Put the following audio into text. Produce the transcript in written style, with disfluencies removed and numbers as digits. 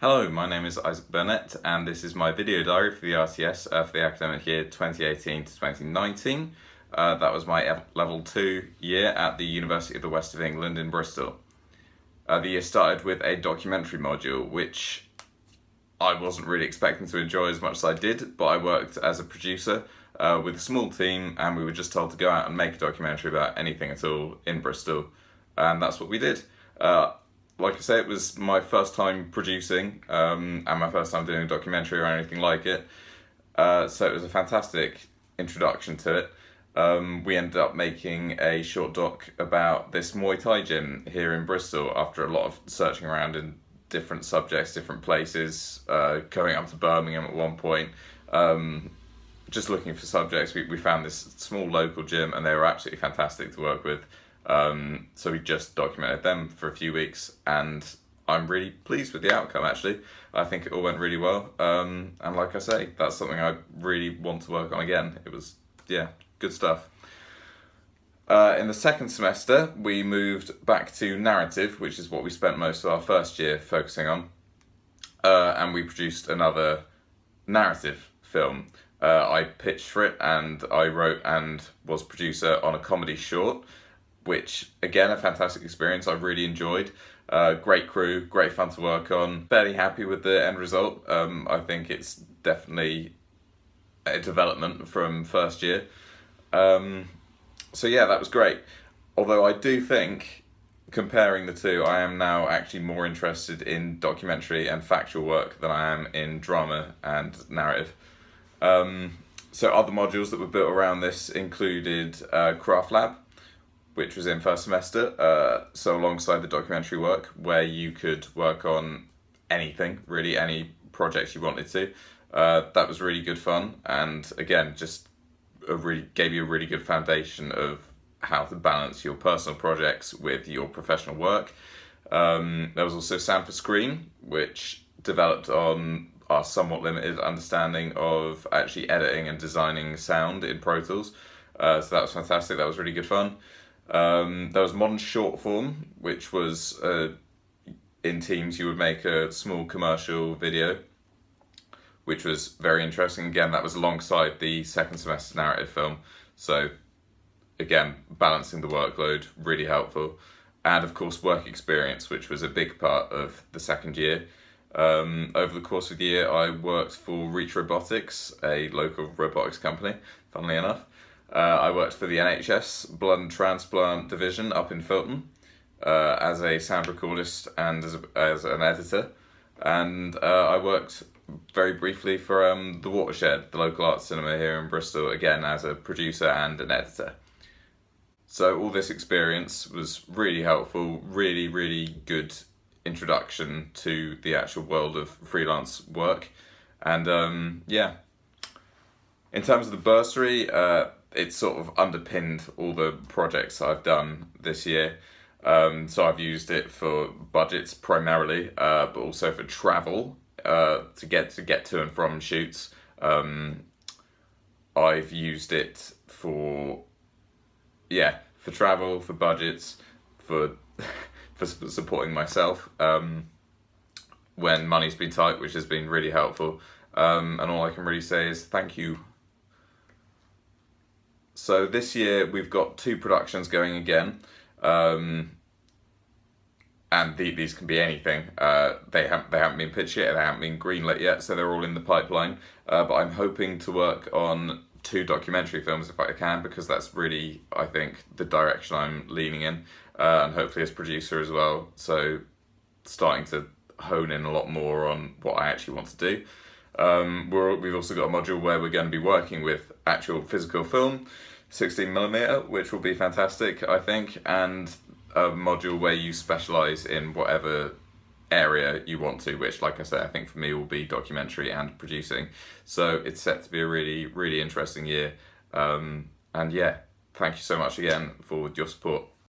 Hello, my name is Isaac Burnett and this is my video diary for the RTS for the academic year 2018 to 2019. That was my level 2 year at the University of the West of England in Bristol. The year started with a documentary module which I wasn't really expecting to enjoy as much as I did, but I worked as a producer with a small team and we were just told to go out and make a documentary about anything at all in Bristol, and that's what we did. Like I say, it was my first time producing and my first time doing a documentary or anything like it. So it was a fantastic introduction to it. We ended up making a short doc about this Muay Thai gym here in Bristol after a lot of searching around in different subjects, different places, going up to Birmingham at one point. Just looking for subjects, we found this small local gym and they were absolutely fantastic to work with. So we just documented them for a few weeks and I'm really pleased with the outcome actually. I think it all went really well, and like I say, that's something I really want to work on again. It was, yeah, good stuff. In the second semester we moved back to narrative, which is what we spent most of our first year focusing on, and we produced another narrative film. I pitched for it and I wrote and was producer on a comedy short, which again, a fantastic experience. I really enjoyed. Great crew, great fun to work on. Fairly happy with the end result. I think it's definitely a development from first year. So yeah, that was great. Although I do think, comparing the two, I am now actually more interested in documentary and factual work than I am in drama and narrative. So other modules that were built around this included Croft Lab, which was in first semester, so alongside the documentary work, where you could work on anything, really any projects you wanted to. That was really good fun, and again, just gave you a really good foundation of how to balance your personal projects with your professional work. There was also Sound for Screen, which developed on our somewhat limited understanding of actually editing and designing sound in Pro Tools. So that was fantastic, that was really good fun. There was modern short form, which was in teams you would make a small commercial video, which was very interesting. Again, that was alongside the second semester narrative film, so again, balancing the workload, really helpful. And of course, work experience, which was a big part of the second year. Over the course of the year, I worked for Reach Robotics, a local robotics company, funnily enough. I worked for the NHS Blood and Transplant Division up in Filton as a sound recordist and as an editor. And I worked very briefly for the Watershed, the local arts cinema here in Bristol, again as a producer and an editor. So all this experience was really helpful, really good introduction to the actual world of freelance work. And yeah, in terms of the bursary, it's sort of underpinned all the projects I've done this year. So I've used it for budgets primarily, but also for travel, to get to and from shoots. I've used it for travel, for budgets, for for supporting myself when money's been tight, which has been really helpful. And all I can really say is thank you. So this year we've got 2 productions going again, and these can be anything. They haven't been pitched yet, they haven't been greenlit yet, so they're all in the pipeline. But I'm hoping to work on 2 documentary films if I can, because that's really, I think, the direction I'm leaning in, and hopefully as producer as well. So starting to hone in a lot more on what I actually want to do. We've also got a module where we're going to be working with actual physical film, 16mm, which will be fantastic, I think, and a module where you specialise in whatever area you want to, which, like I say, I think for me will be documentary and producing. So it's set to be a really interesting year. And yeah, thank you so much again for your support.